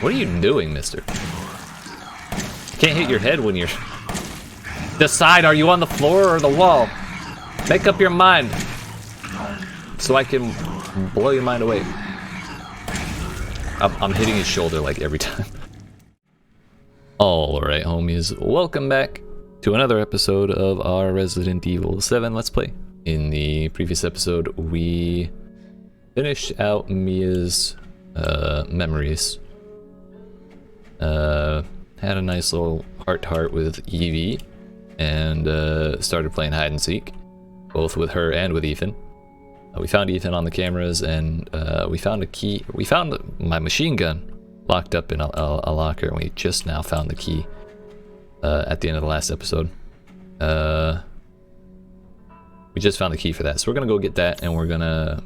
What are you doing, mister? Can't hit your head when you're... Decide, are you on the floor or the wall? Make up your mind. So I can blow your mind away. I'm hitting his shoulder like every time. Alright, homies. Welcome back to another episode of our Resident Evil 7 Let's Play. In the previous episode, we finished out Mia's memories. Had a nice little heart-to-heart with Evie, and started playing hide and seek, both with her and with Ethan. We found Ethan on the cameras, and we found a key. We found my machine gun locked up in a locker, and we just now found the key at the end of the last episode. We just found the key for that, so we're gonna go get that, and we're gonna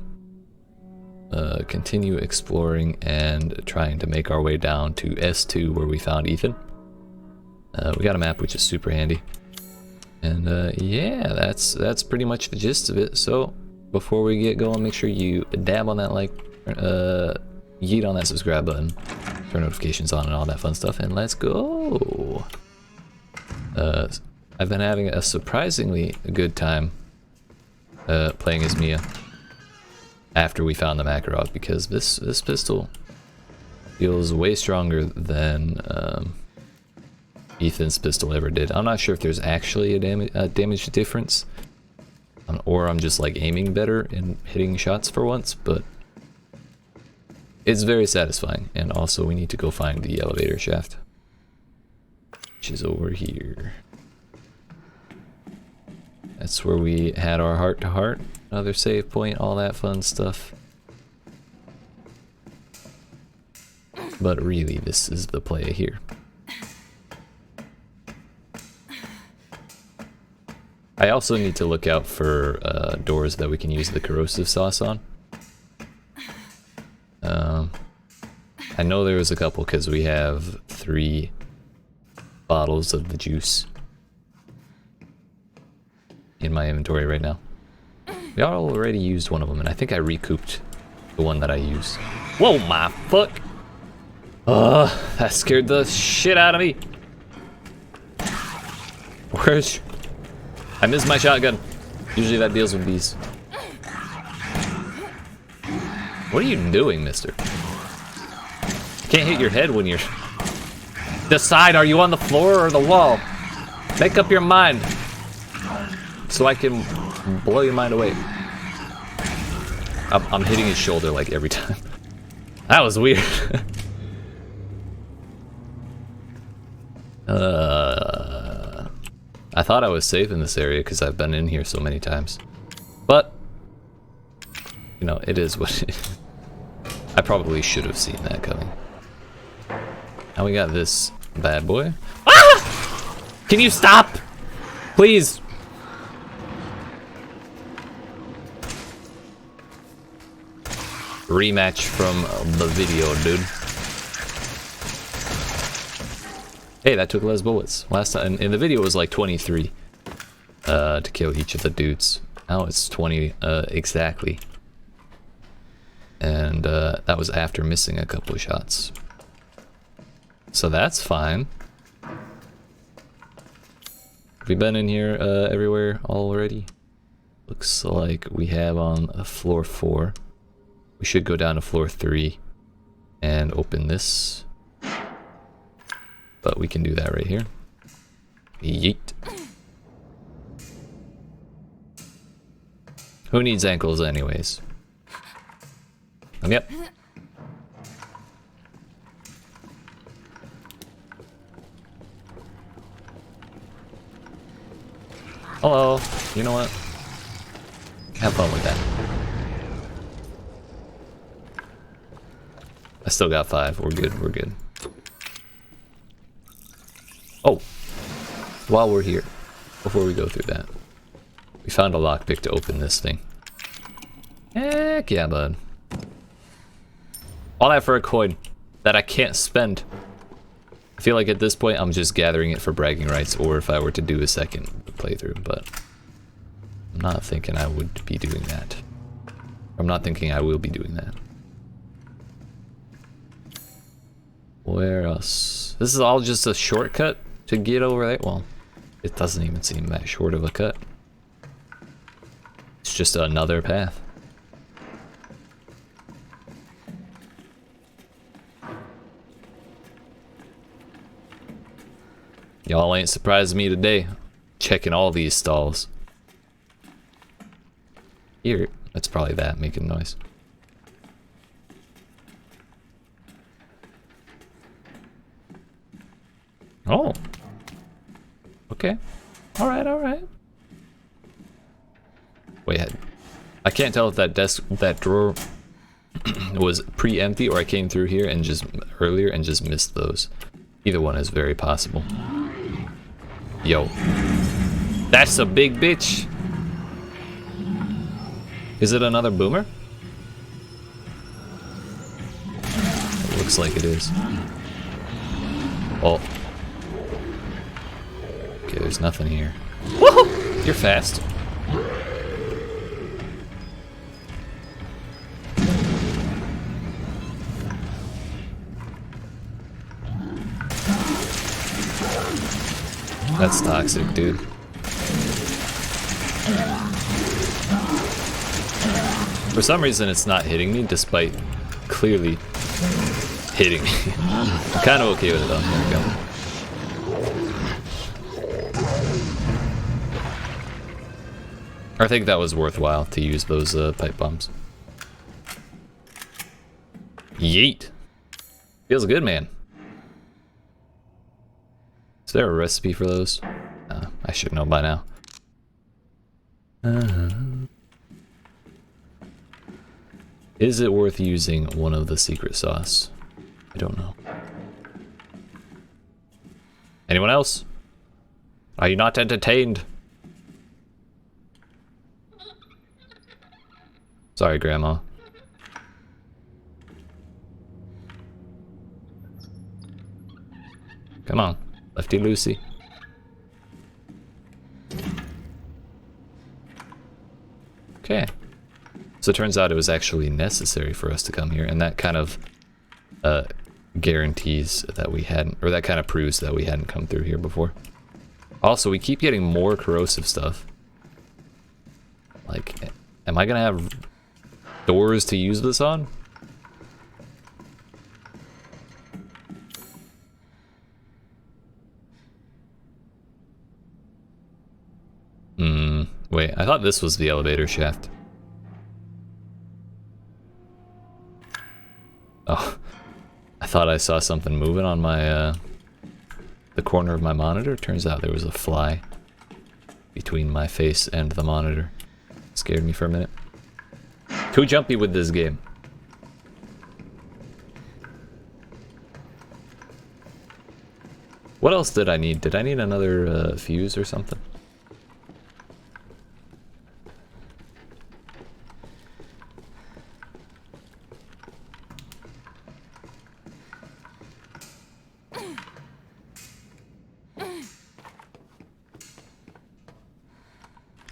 continue exploring and trying to make our way down to S2 where we found Ethan. We got a map, which is super handy, and yeah, that's pretty much the gist of it. So before we get going, make sure you dab on that like, yeet on that subscribe button, turn notifications on and all that fun stuff, and let's go. I've been having a surprisingly good time playing as Mia after we found the Makarov, because this pistol feels way stronger than Ethan's pistol ever did. I'm not sure if there's actually a damage difference, or I'm just like aiming better and hitting shots for once, but it's very satisfying. And also we need to go find the elevator shaft, which is over here. That's where we had our heart-to-heart, another save point, all that fun stuff. But really, this is the play here. I also need to look out for doors that we can use the corrosive sauce on. I know there was a couple because we have 3 bottles of the juice in my inventory right now. We already used one of them, and I think I recouped the one that I used. Whoa, my fuck! That scared the shit out of me. Where's... I missed my shotgun. Usually that deals with these. What are you doing, mister? Can't hit your head when you're... Decide, are you on the floor or the wall? Make up your mind. So I can blow your mind away. I'm hitting his shoulder like every time. That was weird. I thought I was safe in this area because I've been in here so many times. But, you know, it is what it is. I probably should have seen that coming. Now we got this bad boy. Ah! Can you stop? Please. Rematch from the video, dude. Hey, that took less bullets. Last time in the video it was like 23 to kill each of the dudes. Now it's 20 exactly. And that was after missing a couple of shots. So that's fine. Have we been in here everywhere already? Looks like we have on floor 4. We should go down to floor 3 and open this. But we can do that right here. Yeet. Who needs ankles anyways? Yep. Hello. You know what? Have fun with that. I still got 5. We're good. We're good. Oh, while we're here, before we go through that, we found a lockpick to open this thing. Heck yeah, bud. All that for a coin that I can't spend. I feel like at this point I'm just gathering it for bragging rights, or if I were to do a second playthrough, but I'm not thinking I would be doing that. I'm not thinking I will be doing that. else? This is all just a shortcut to get over there? Well, it doesn't even seem that short of a cut. It's just another path. Y'all ain't surprised me today. Checking all these stalls. Here, that's probably that making noise. Oh. Okay. Alright, alright. Wait, I can't tell if that desk, that drawer was pre-empty or I came through here and just earlier and just missed those. Either one is very possible. Yo. That's a big bitch. Is it another boomer? It looks like it is. Oh. Okay, there's nothing here. Woohoo! You're fast. That's toxic, dude. For some reason, it's not hitting me, despite clearly hitting me. I'm kind of okay with it, though. There we go. I think that was worthwhile to use those pipe bombs. Yeet. Feels good, man. Is there a recipe for those? I should know by now. Is it worth using one of the secret sauce? I don't know. Anyone else? Are you not entertained? Sorry, Grandma. Come on, Lefty Lucy. Okay. So it turns out it was actually necessary for us to come here, and that kind of guarantees that we hadn't, or that kind of proves that we hadn't come through here before. Also, we keep getting more corrosive stuff. Like, am I gonna have doors to use this on? Wait, I thought this was the elevator shaft. Oh, I thought I saw something moving on my, the corner of my monitor. Turns out there was a fly between my face and the monitor. Scared me for a minute. Too jumpy with this game. What else did I need? Did I need another fuse or something?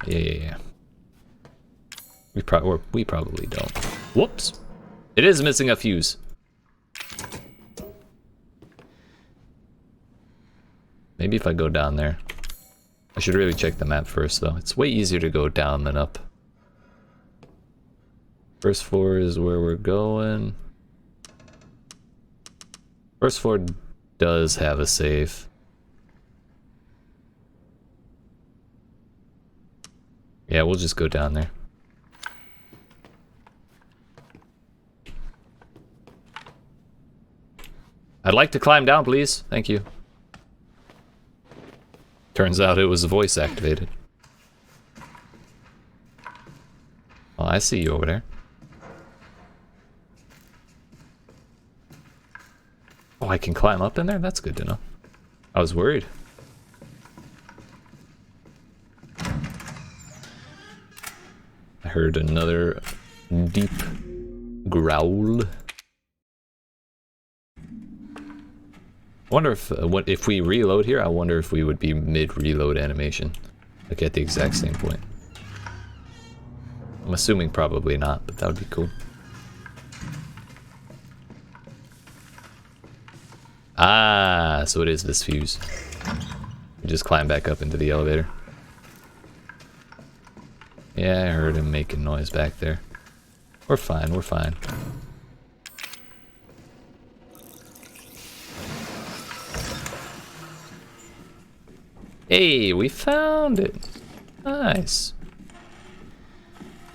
Yeah. We probably don't. Whoops! It is missing a fuse. Maybe if I go down there. I should really check the map first, though. It's way easier to go down than up. First floor is where we're going. First floor does have a safe. Yeah, we'll just go down there. I'd like to climb down, please. Thank you. Turns out it was voice activated. Oh, I see you over there. Oh, I can climb up in there? That's good to know. I was worried. I heard another deep growl. I wonder if if we reload here. I wonder if we would be mid-reload animation, like at the exact same point. I'm assuming probably not, but that would be cool. Ah, so it is this fuse. We just climb back up into the elevator. Yeah, I heard him making noise back there. We're fine, we're fine. Hey, we found it. Nice.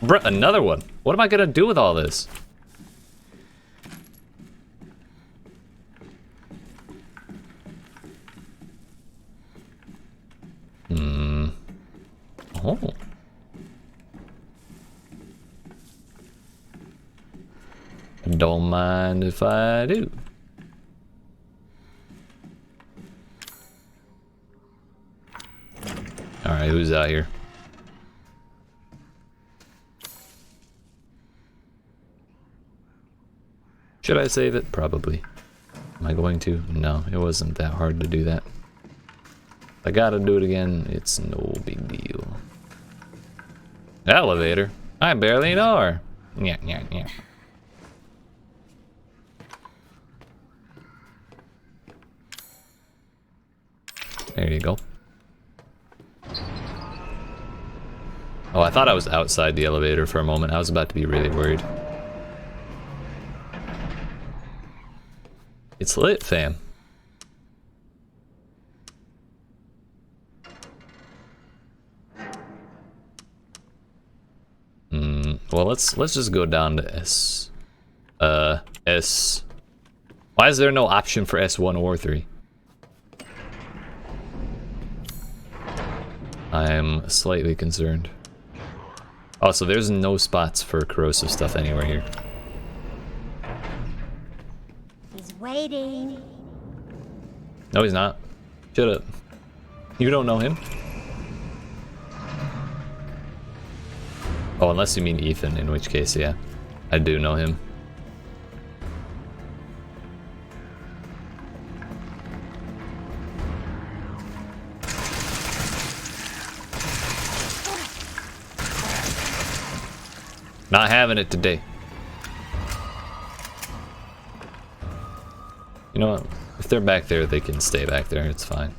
Bruh, another one. What am I gonna do with all this? Oh. Don't mind if I do. Alright, who's out here? Should I save it? Probably. Am I going to? No, it wasn't that hard to do that. If I gotta do it again, it's no big deal. Elevator? I barely know her. Yeah, yeah, yeah. There you go. Oh, I thought I was outside the elevator for a moment. I was about to be really worried. It's lit, fam. Well, let's just go down to S. S. Why is there no option for S1 or 3? I am slightly concerned. Oh, so there's no spots for corrosive stuff anywhere here. He's waiting. No, he's not. Shut up. You don't know him? Oh, unless you mean Ethan, in which case, yeah. I do know him. Not having it today. You know what? If they're back there, they can stay back there. It's fine.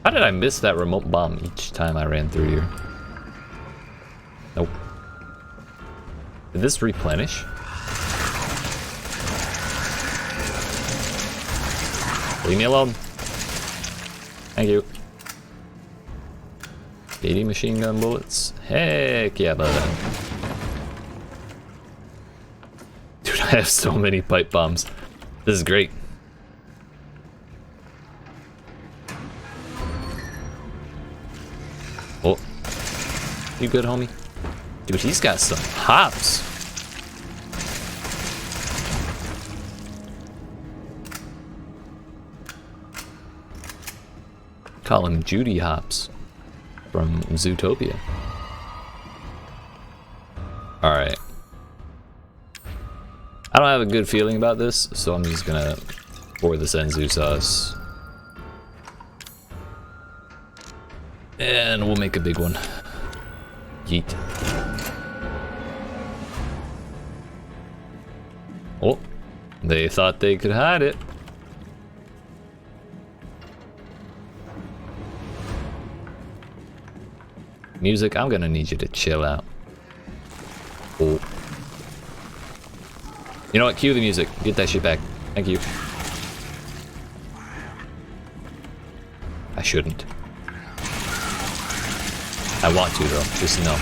How did I miss that remote bomb each time I ran through here? Nope. Did this replenish? Leave me alone. Thank you. 80 machine gun bullets. Heck yeah, bud. Dude, I have so many pipe bombs. This is great. Oh. You good, homie? Dude, he's got some hops. Call him Judy Hops from Zootopia. Alright. I don't have a good feeling about this, so I'm just gonna pour the senzu sauce. And we'll make a big one. Yeet. Oh, they thought they could hide it. Music, I'm gonna need you to chill out. Oh. You know what? Cue the music. Get that shit back. Thank you. I shouldn't. I want to, though. Just know.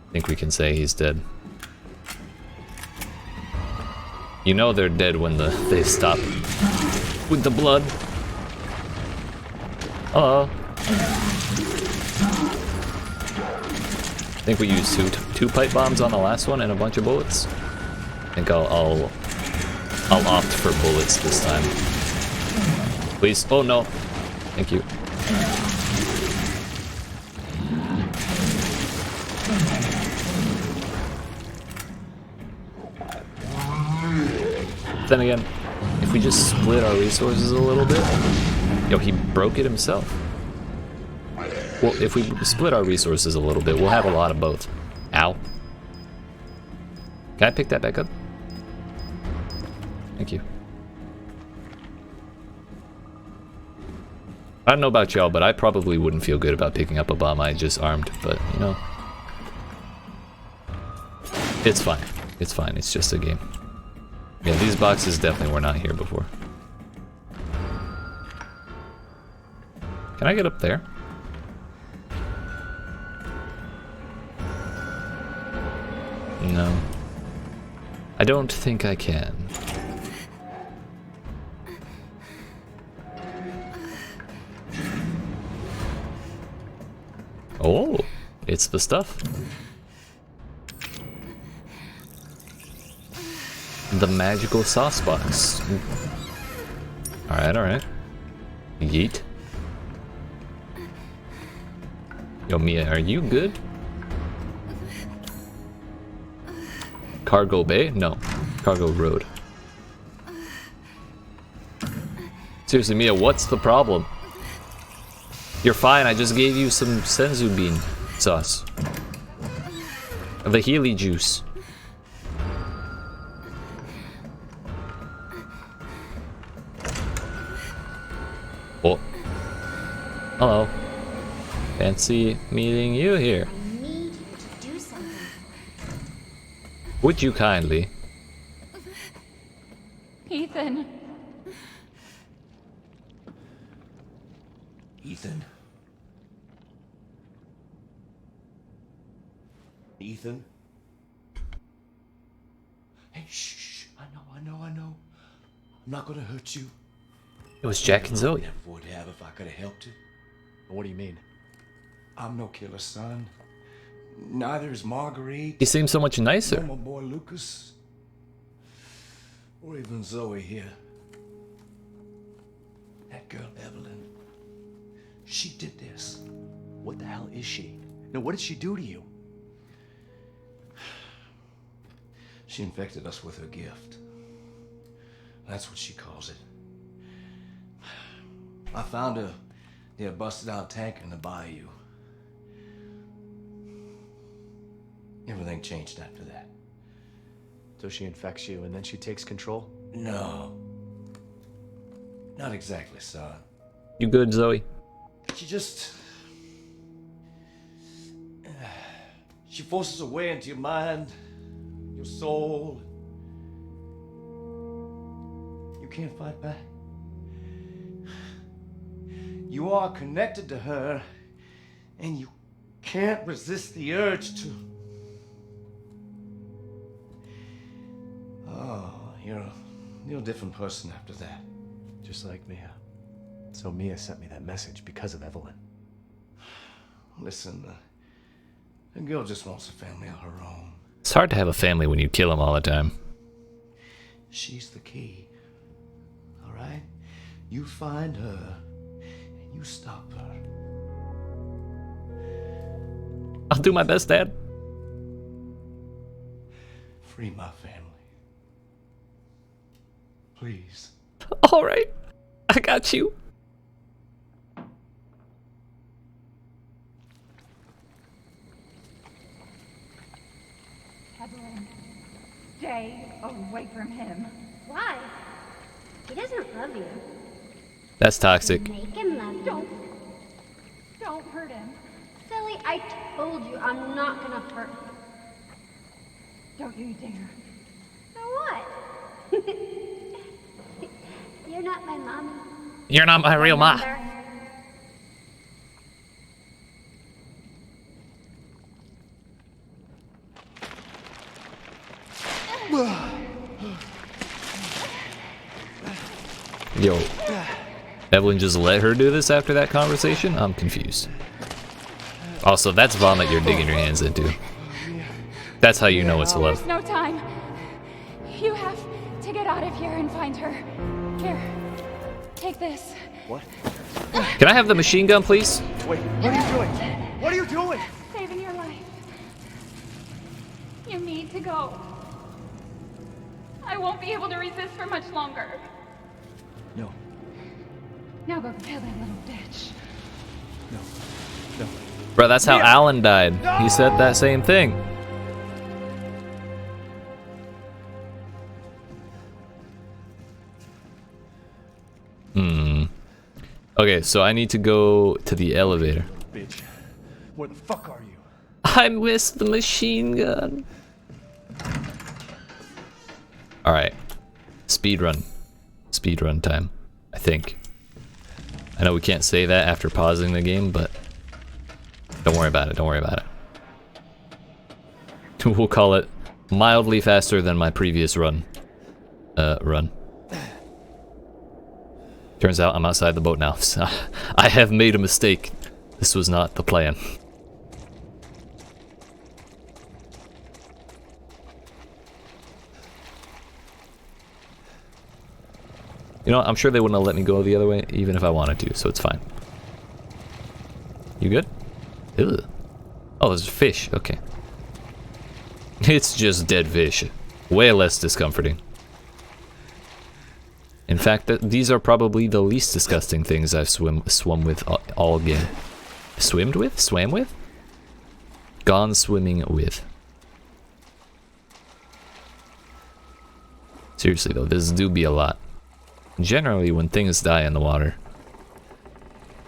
I think we can say he's dead. You know they're dead when they stop with the blood. Hello. I think we used two pipe bombs on the last one and a bunch of bullets. I think I'll opt for bullets this time. Please. Oh no. Thank you. Then again, if we just split our resources a little bit... Yo, he broke it himself. Well, if we split our resources a little bit, we'll have a lot of both. Ow. Can I pick that back up? Thank you. I don't know about y'all, but I probably wouldn't feel good about picking up a bomb I just armed, but, you know. It's fine. It's fine. It's just a game. Yeah, these boxes definitely were not here before. Can I get up there? No. I don't think I can. Oh, it's the stuff. The magical sauce box. Alright, alright. Yeet. Yo, Mia, are you good? Cargo bay? No. Cargo road. Seriously, Mia, what's the problem? You're fine, I just gave you some senzu bean sauce. The Healy juice. Oh. Hello. Fancy meeting you here. I need you to do something. Would you kindly? Ethan. Ethan? Ethan? Hey, shh. I know. I'm not gonna hurt you. It was Jack and Zoe. Never would have if I could have helped you. What do you mean? I'm no killer, son. Neither is Marguerite. He seems so much Or nicer. my boy Lucas. Or even Zoe here. That girl, Eveline. She did this. What the hell is she? No, what did she do to you? She infected us with her gift. That's what she calls it. I found her near a busted out tanker in the bayou. Everything changed after that. So she infects you and then she takes control? No. Not exactly, son. You good, Zoe? She just... She forces her way into your mind, your soul. You can't fight back. You are connected to her, and you can't resist the urge to... Oh, you're a different person after that. Just like Mia. So Mia sent me that message because of Eveline. Listen, the girl just wants a family of her own. It's hard to have a family when you kill them all the time. She's the key. All right? You find her, and you stop her. I'll do my best, Dad. Free my family. Please. Alright. I got you. Eveline, stay away from him. Why? He doesn't love you. That's toxic. Make him love you. Don't hurt him. Silly, I told you I'm not gonna hurt him. Don't you dare. So what? You're not my mommy. You're not my real ma. Remember? Yo. Eveline just let her do this after that conversation? I'm confused. Also, that's vomit you're digging your hands into. That's how you know it's love. There's no time. You have to get out of here and find her. Here, take this. What? Can I have the machine gun, please? Wait, what are you doing? What are you doing? Saving your life. You need to go. I won't be able to resist for much longer. No, Now go kill that little bitch. no. Bro, that's how Alan died. He said that same thing. Okay, so I need to go to the elevator. Bitch, where the fuck are you? I missed the machine gun. Alright. Speedrun. Speedrun time, I think. I know we can't say that after pausing the game, but don't worry about it, don't worry about it. We'll call it mildly faster than my previous run. Run. Turns out I'm outside the boat now. So I have made a mistake. This was not the plan. You know, I'm sure they wouldn't have let me go the other way, even if I wanted to, so it's fine. You good? Ugh. Oh, there's a fish. Okay. It's just dead fish. Way less discomforting. In fact, these are probably the least disgusting things I've swum with all game. Swimmed with? Swam with? Gone swimming with. Seriously though, this do be a lot. Generally, when things die in the water,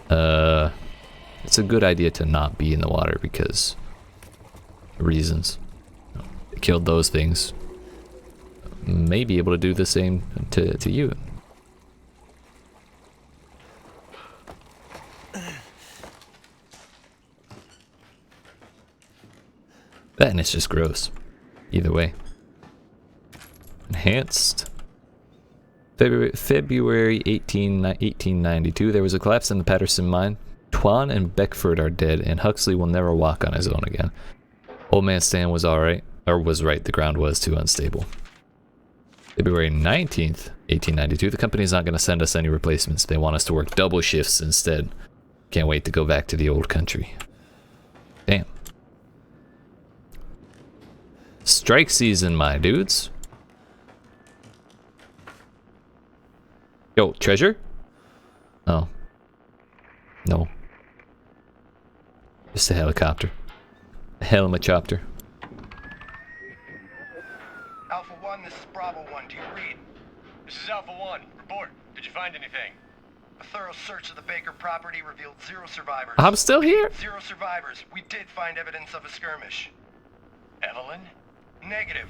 it's a good idea to not be in the water because reasons. They killed those things. May be able to do the same to you. That and it's just gross. Either way. Enhanced. February 1892, there was a collapse in the Patterson mine. Twan and Beckford are dead, and Huxley will never walk on his own again. Old Man Stan was alright, or was right, the ground was too unstable. February 19th, 1892, the company's not going to send us any replacements. They want us to work double shifts instead. Can't wait to go back to the old country. Damn. Strike season, my dudes. Yo, treasure? Oh. No. Just a helicopter. A helicopter. Alpha 1, this is Bravo 1. Do you read? This is Alpha 1. Report. Did you find anything? A thorough search of the Baker property revealed 0 survivors. I'm still here. 0 survivors. We did find evidence of a skirmish. Eveline? Negative.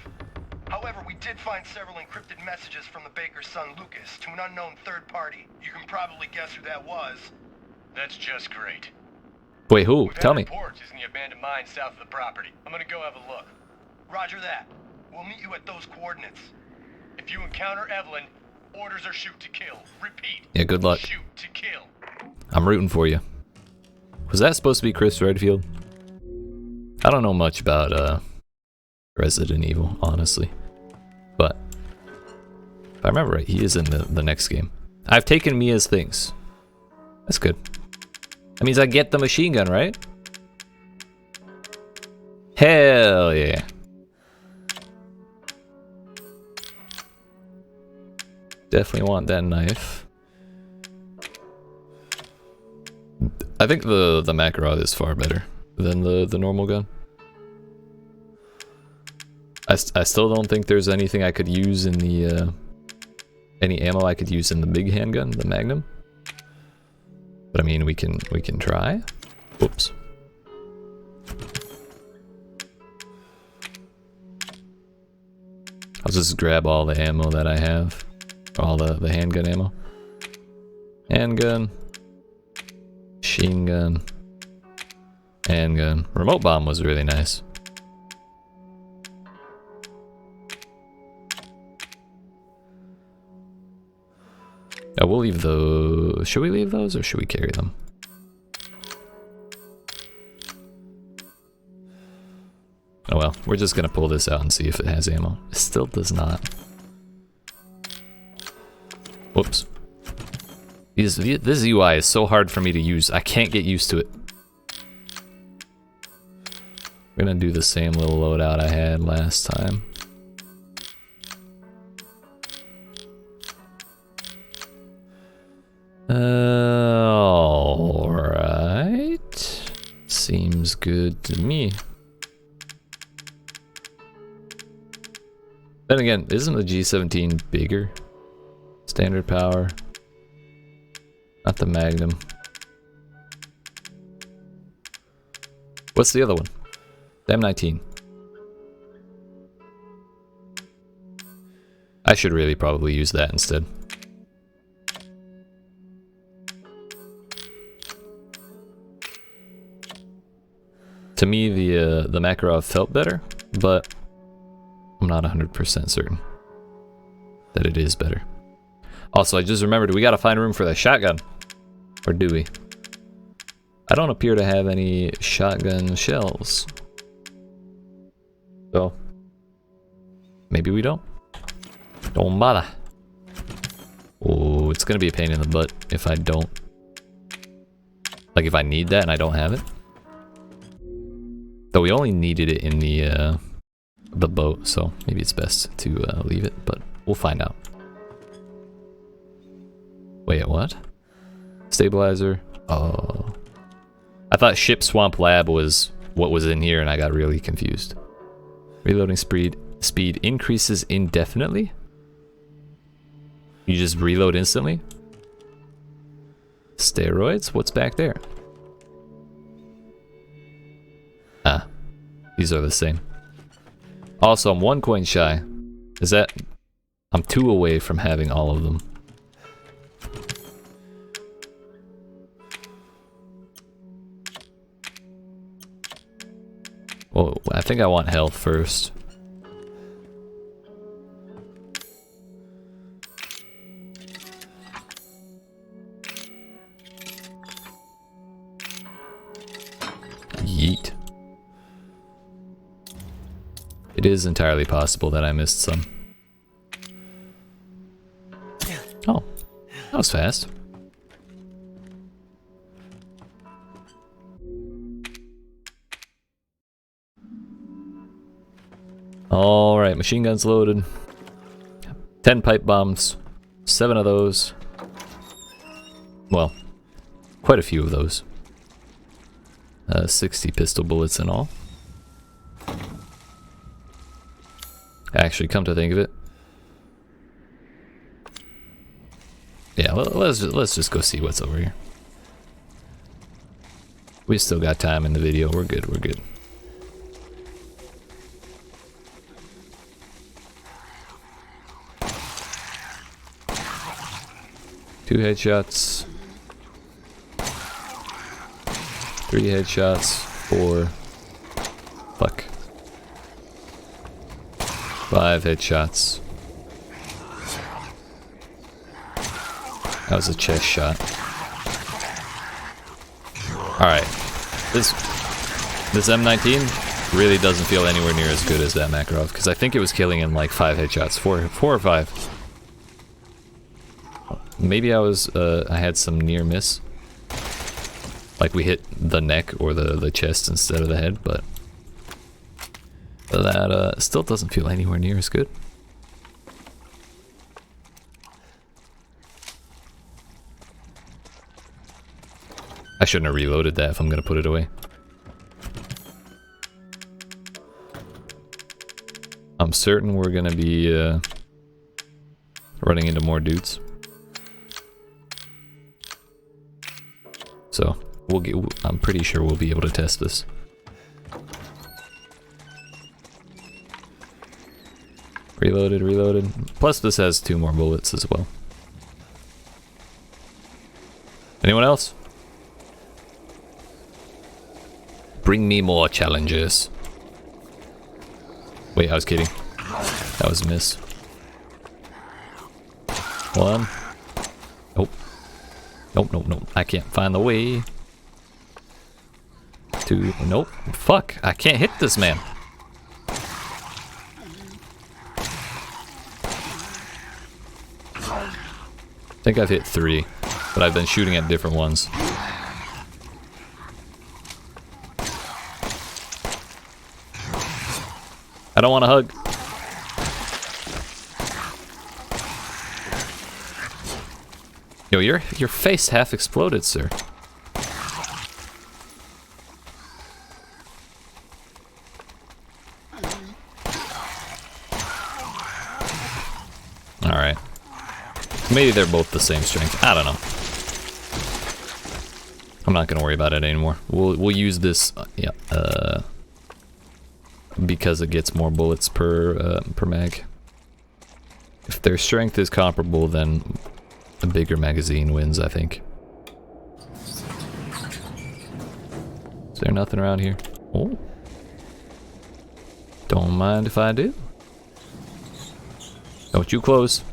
However, we did find several encrypted messages from the Baker's son Lucas to an unknown third party. You can probably guess who that was. That's just great. Wait, who? We've Tell had me. reports in the abandoned mine south of the property. I'm gonna go have a look. Roger that. We'll meet you at those coordinates. If you encounter Eveline, orders are shoot to kill. Repeat. Yeah, good luck. Shoot to kill. I'm rooting for you. Was that supposed to be Chris Redfield? I don't know much about Resident Evil, honestly. But if I remember right, he is in the next game. I've taken Mia's things. That's good. That means I get the machine gun, right? Hell yeah. Definitely want that knife. I think the Makarov is far better than the normal gun. I still don't think there's anything I could use in the any ammo I could use in the big handgun, the Magnum. But I mean, we can try. Whoops. I'll just grab all the ammo that I have, all the handgun ammo. Handgun, machine gun, handgun. Remote bomb was really nice. Oh, we'll leave those. Should we leave those or should we carry them? Oh well, we're just gonna pull this out and see if it has ammo. It still does not. Whoops. This UI is so hard for me to use. I can't get used to it. We're gonna do the same little loadout I had last time. Alright. Seems good to me. Then again, isn't the G17 bigger? Standard power. Not the Magnum. What's the other one? The M19. I should really probably use that instead. To me, the Makarov felt better, but I'm not 100% certain that it is better. Also, I just remembered we gotta find room for the shotgun. Or do we? I don't appear to have any shotgun shells. So, maybe we don't. Don't bother. Oh, it's gonna be a pain in the butt if I don't. Like if I need that and I don't have it. Though we only needed it in the boat, so maybe it's best to leave it, but we'll find out. Wait, what? Stabilizer? Oh. I thought Ship Swamp Lab was what was in here and I got really confused. Reloading speed increases indefinitely? You just reload instantly? Steroids? What's back there? Ah, these are the same. Also, I'm 1 coin shy. Is that... I'm 2 away from having all of them. Well, I think I want health first. Yeet. It is entirely possible that I missed some. Oh, that was fast. Alright, machine guns loaded. 10 pipe bombs. 7 of those. Well, quite a few of those. 60 pistol bullets in all. Actually, come to think of it. Yeah, let's just go see what's over here. We still got time in the video. We're good, we're good. Two headshots. 3 headshots. 4. Fuck. 5 headshots. That was a chest shot. Alright. This M19 really doesn't feel anywhere near as good as that Makarov, because I think it was killing in like 5 headshots. 4 or 5. Maybe I had some near miss. Like we hit the neck or the chest instead of the head, but that still doesn't feel anywhere near as good. I shouldn't have reloaded that if I'm gonna put it away. I'm certain we're gonna be running into more dudes. So I'm pretty sure we'll be able to test this. Reloaded. Plus this has 2 more bullets as well. Anyone else? Bring me more challenges. Wait, I was kidding. That was a miss. 1. Nope. Nope. I can't find the way. 2. Nope. Fuck. I can't hit this man. I think I've hit 3, but I've been shooting at different ones. I don't want to hug. Yo, your face half exploded, sir. Alright. Maybe they're both the same strength. I don't know. I'm not gonna worry about it anymore. We'll use this, because it gets more bullets per mag. If their strength is comparable, then a bigger magazine wins, I think. Is there nothing around here? Oh. Don't mind if I do. Don't you close.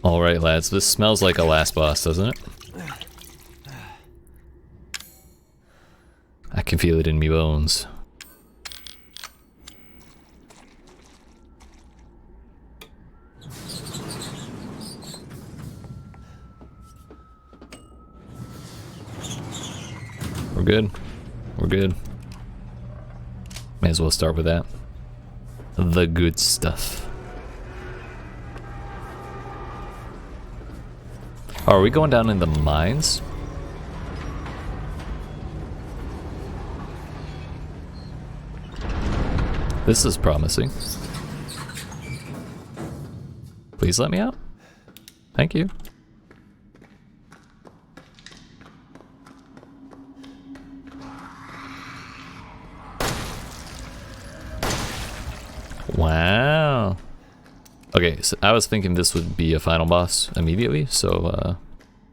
Alright lads, this smells like a last boss, doesn't it? I can feel it in me bones. We're good. We're good. May as well start with that. The good stuff. Oh, are we going down in the mines? This is promising. Please let me out. Thank you. Wow. Okay, so I was thinking this would be a final boss immediately, so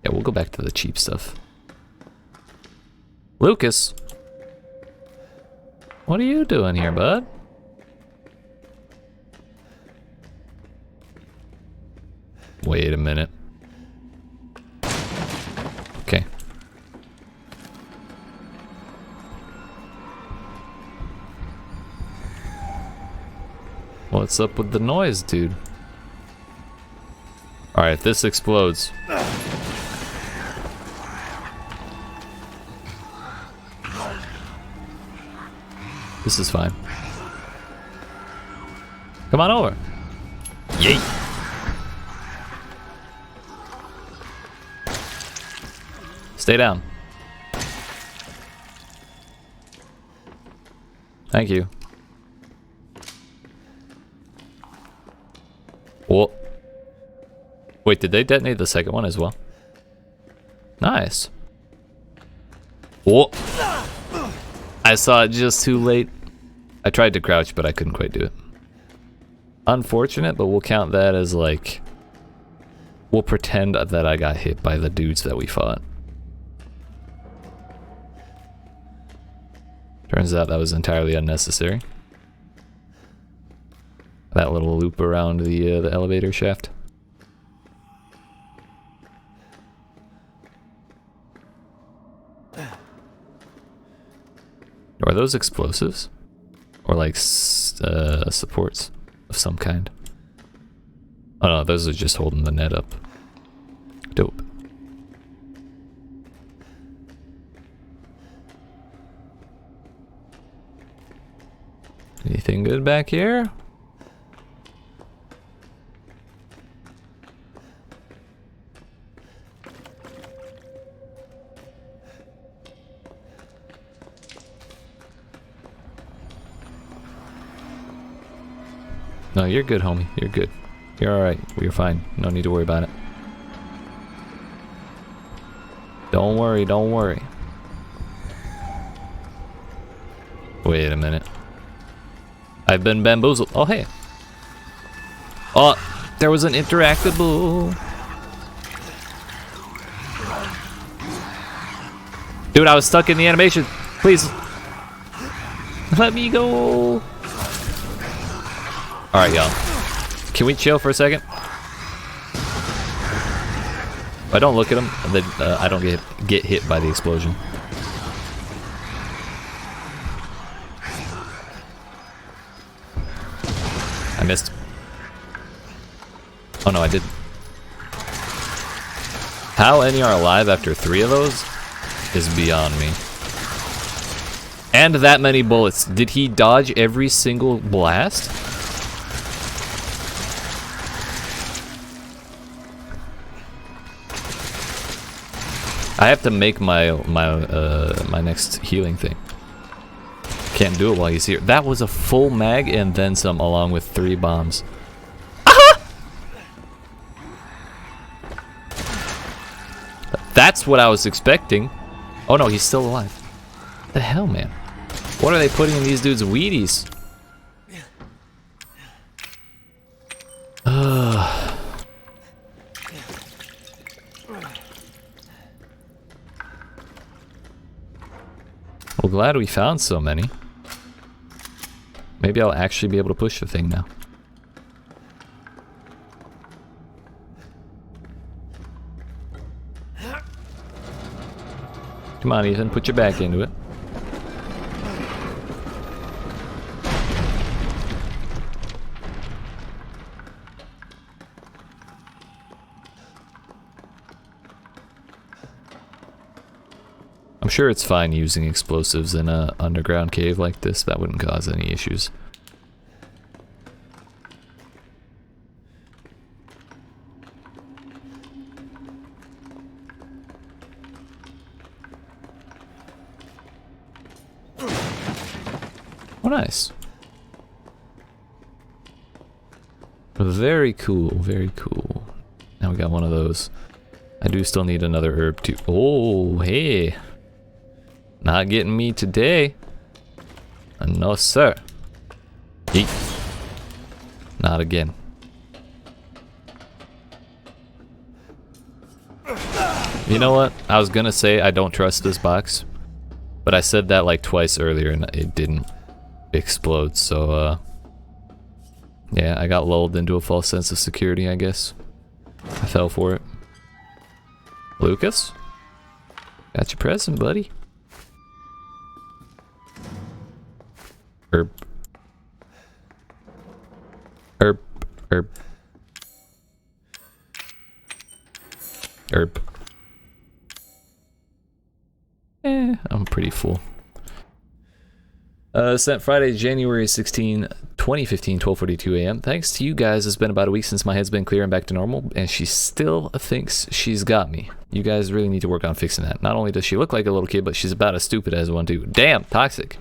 yeah, we'll go back to the cheap stuff. Lucas! What are you doing here, bud? Wait a minute. Okay. What's up with the noise, dude? Alright, if this explodes. This is fine. Come on over. Yay! Stay down. Thank you. Whoa. Wait, did they detonate the second one as well? Nice. Whoa. I saw it just too late. I tried to crouch, but I couldn't quite do it. Unfortunate, but we'll count that as like... We'll pretend that I got hit by the dudes that we fought. Turns out that was entirely unnecessary. That little loop around the elevator shaft. Are those explosives? Or like supports of some kind? Oh no, those are just holding the net up. Dope. Anything good back here? No, you're good, homie. You're good. You're alright. You're fine. No need to worry about it. Don't worry, don't worry. Wait a minute. I've been bamboozled. Oh, hey. Oh, there was an interactable. Dude, I was stuck in the animation. Please. Let me go. Alright, y'all. Can we chill for a second? If I don't look at him, then I don't get hit by the explosion. I missed. Oh no, I didn't. How any are alive after 3 of those is beyond me. And that many bullets. Did he dodge every single blast? I have to make my next healing thing. Can't do it while he's here. That was a full mag and then some, along with 3 bombs. That's what I was expecting. Oh no, he's still alive. What the hell, man? What are they putting in these dudes' Wheaties? Well, glad we found so many. Maybe I'll actually be able to push the thing now. Come on, Ethan, put your back into it. I'm sure it's fine using explosives in a underground cave like this. That wouldn't cause any issues. Oh, nice. Very cool, very cool. Now we got one of those. I do still need another herb too. Oh, hey. Not getting me today. No, sir. Yeet. Not again. You know what? I was gonna say I don't trust this box, but I said that like twice earlier and it didn't explode, so yeah, I got lulled into a false sense of security, I guess. I fell for it. Lucas? Got your present, buddy. Herb. Herb. Herb. Herb. I'm pretty full. Sent Friday, January 16, 2015, 12:42 a.m. Thanks to you guys, it's been about a week since my head's been clear and back to normal, and she still thinks she's got me. You guys really need to work on fixing that. Not only does she look like a little kid, but she's about as stupid as one too. Damn, toxic.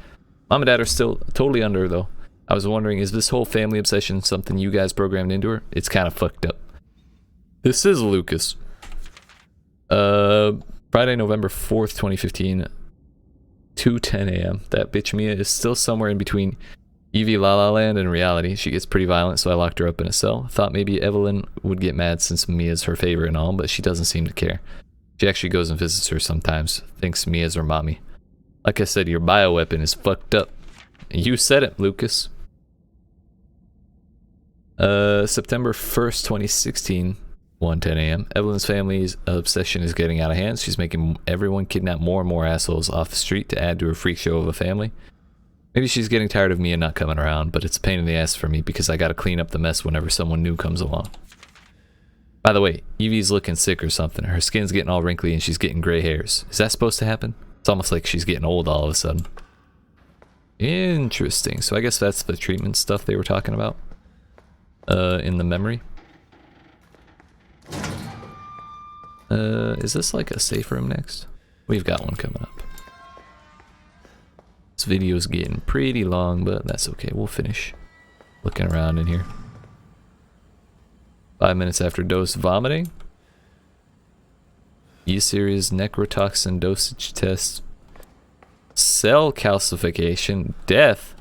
Mom and Dad are still totally under her, though. I was wondering, is this whole family obsession something you guys programmed into her? It's kind of fucked up. This is Lucas. Friday, November 4th, 2015, 2:10 a.m. That bitch Mia is still somewhere in between Evie La La Land and reality. She gets pretty violent, so I locked her up in a cell. Thought maybe Eveline would get mad since Mia's her favorite and all, but she doesn't seem to care. She actually goes and visits her sometimes. Thinks Mia's her mommy. Like I said, your bioweapon is fucked up. You said it, Lucas. September 1st, 2016, 1:10 a.m. Eveline's family's obsession is getting out of hand. She's making everyone kidnap more and more assholes off the street to add to her freak show of a family. Maybe she's getting tired of Mia not coming around, but it's a pain in the ass for me because I gotta clean up the mess whenever someone new comes along. By the way, Evie's looking sick or something. Her skin's getting all wrinkly and she's getting gray hairs. Is that supposed to happen? It's almost like she's getting old all of a sudden. Interesting. So I guess that's the treatment stuff they were talking about in the memory. Is this like a safe room next? We've got one coming up. This video's getting pretty long, but that's okay. We'll finish looking around in here. 5 minutes after dose vomiting. E-series necrotoxin dosage test. Cell calcification. Death.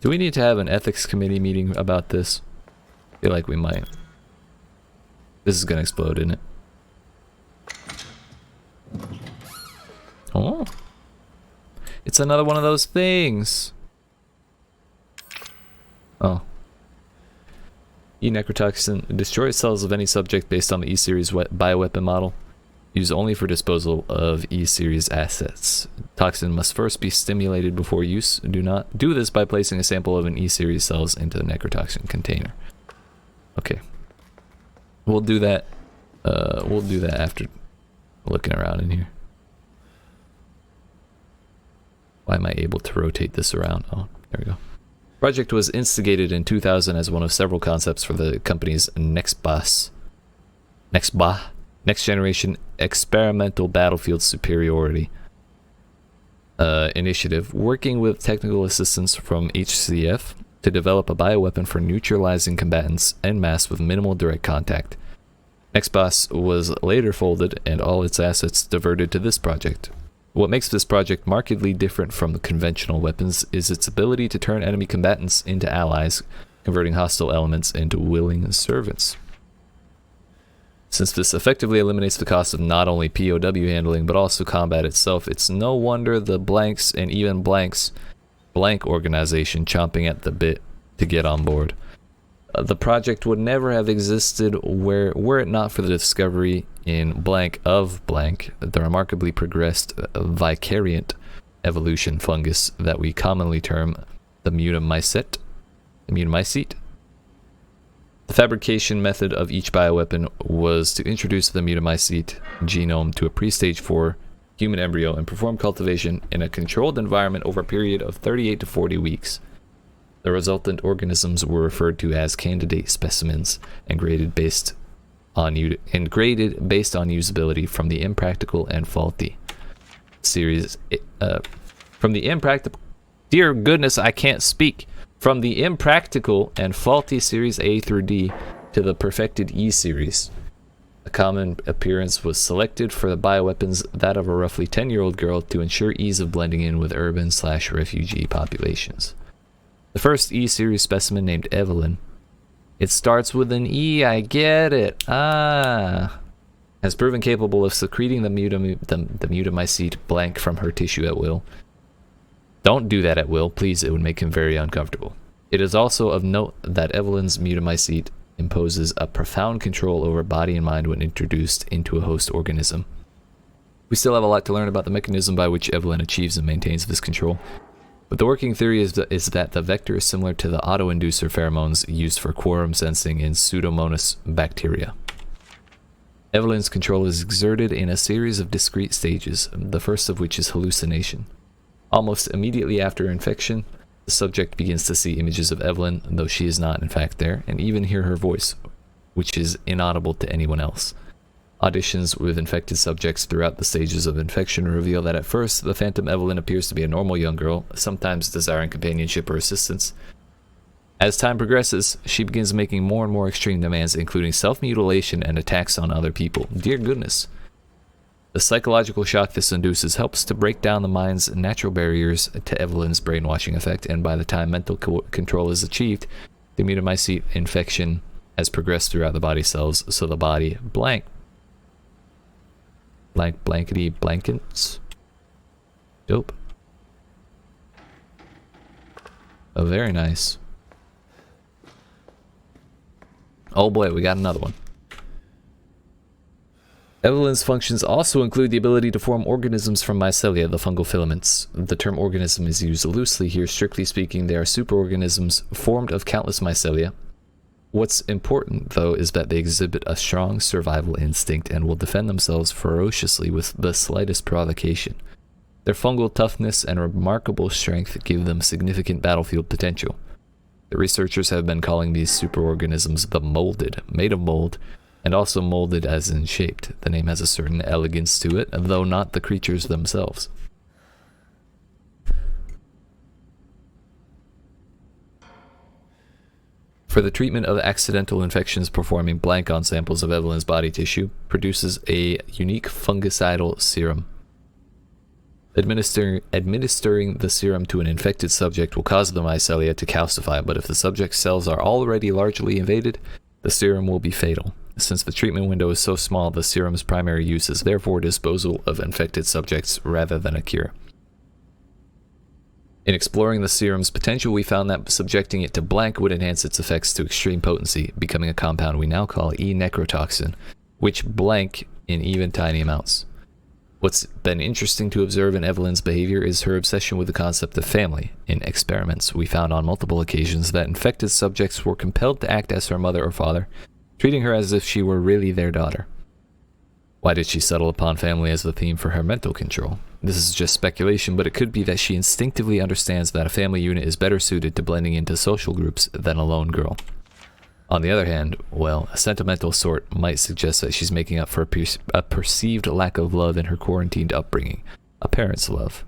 Do we need to have an ethics committee meeting about this? I feel like we might. This is gonna explode, isn't it? Oh. It's another one of those things. Oh. E-necrotoxin destroys cells of any subject based on the E-series bioweapon model. Used only for disposal of E-series assets. Toxin must first be stimulated before use. Do not do this by placing a sample of an E-series cells into the necrotoxin container. Okay. We'll do that. We'll do that after looking around in here. Why am I able to rotate this around? Oh, there we go. Project was instigated in 2000 as one of several concepts for the company's Nextbah Next Generation Experimental Battlefield Superiority Initiative, working with technical assistance from HCF to develop a bioweapon for neutralizing combatants en masse with minimal direct contact. Next Boss was later folded and all its assets diverted to this project. What makes this project markedly different from the conventional weapons is its ability to turn enemy combatants into allies, converting hostile elements into willing servants. Since this effectively eliminates the cost of not only POW handling but also combat itself, it's no wonder the Blanks and even Blanks Blank organization chomping at the bit to get on board. The project would never have existed were it not for the discovery in Blank of Blank, the remarkably progressed vicariant evolution fungus that we commonly term the mutamycete. The fabrication method of each bioweapon was to introduce the mutamycete genome to a pre-stage 4 human embryo and perform cultivation in a controlled environment over a period of 38 to 40 weeks. The resultant organisms were referred to as candidate specimens and graded based on usability from the impractical and faulty series. Dear goodness, I can't speak. From the impractical and faulty series A through D to the perfected E series. A common appearance was selected for the bioweapons, that of a roughly 10-year-old girl, to ensure ease of blending in with urban/refugee populations. The first E-series specimen, named Eveline, it starts with an E, I get it, has proven capable of secreting the mutamycete blank from her tissue at will. Don't do that at will, please, it would make him very uncomfortable. It is also of note that Eveline's mutamycete imposes a profound control over body and mind when introduced into a host organism. We still have a lot to learn about the mechanism by which Eveline achieves and maintains this control, but the working theory is that the vector is similar to the autoinducer pheromones used for quorum sensing in Pseudomonas bacteria. Eveline's control is exerted in a series of discrete stages, the first of which is hallucination. Almost immediately after infection, the subject begins to see images of Eveline, though she is not in fact there, and even hear her voice, which is inaudible to anyone else. Auditions with infected subjects throughout the stages of infection reveal that at first, the phantom Eveline appears to be a normal young girl, sometimes desiring companionship or assistance. As time progresses, she begins making more and more extreme demands, including self-mutilation and attacks on other people. Dear goodness. The psychological shock this induces helps to break down the mind's natural barriers to Eveline's brainwashing effect, and by the time mental control is achieved, the mutamycete infection has progressed throughout the body cells, so the body blankety blankets. Dope. Oh, very nice. Oh boy, we got another one. Eveline's functions also include the ability to form organisms from mycelia, the fungal filaments. The term organism is used loosely here. Strictly speaking, they are superorganisms formed of countless mycelia. What's important, though, is that they exhibit a strong survival instinct and will defend themselves ferociously with the slightest provocation. Their fungal toughness and remarkable strength give them significant battlefield potential. The researchers have been calling these superorganisms the molded, made of mold, and also molded as in shaped. The name has a certain elegance to it, though not the creatures themselves. For the treatment of accidental infections, performing blank on samples of Eveline's body tissue produces a unique fungicidal serum. Administering the serum to an infected subject will cause the mycelia to calcify, but if the subject's cells are already largely invaded, the serum will be fatal. Since the treatment window is so small, the serum's primary use is therefore disposal of infected subjects rather than a cure. In exploring the serum's potential, we found that subjecting it to blank would enhance its effects to extreme potency, becoming a compound we now call E-necrotoxin, which blank in even tiny amounts. What's been interesting to observe in Eveline's behavior is her obsession with the concept of family. In experiments, we found on multiple occasions that infected subjects were compelled to act as her mother or father, treating her as if she were really their daughter. Why did she settle upon family as the theme for her mental control? This is just speculation, but it could be that she instinctively understands that a family unit is better suited to blending into social groups than a lone girl. On the other hand, well, a sentimental sort might suggest that she's making up for a perceived lack of love in her quarantined upbringing, a parent's love.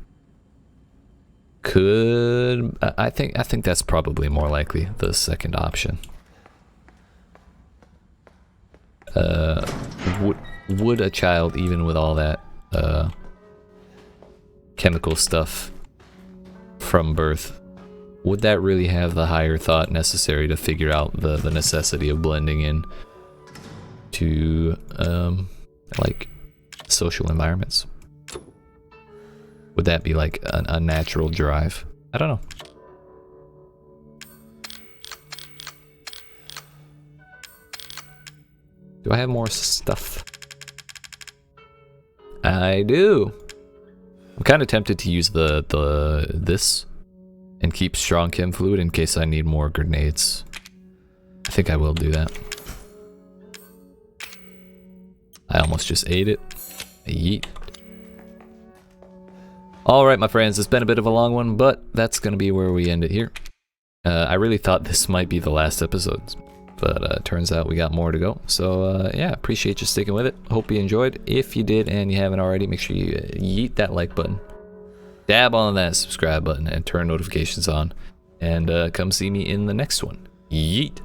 I think that's probably more likely the second option. Would a child, even with all that chemical stuff from birth, would that really have the higher thought necessary to figure out the necessity of blending in to like social environments? Would that be like a natural drive? I don't know. Do I have more stuff? I do. I'm kind of tempted to use this and keep strong chem fluid in case I need more grenades. I think I will do that. I almost just ate it. Yeet. Alright, my friends, it's been a bit of a long one, but that's gonna be where we end it here. I really thought this might be the last episode, but turns out we got more to go. So yeah, appreciate you sticking with it. Hope you enjoyed. If you did and you haven't already, make sure you yeet that like button, dab on that subscribe button, and turn notifications on. And come see me in the next one. Yeet.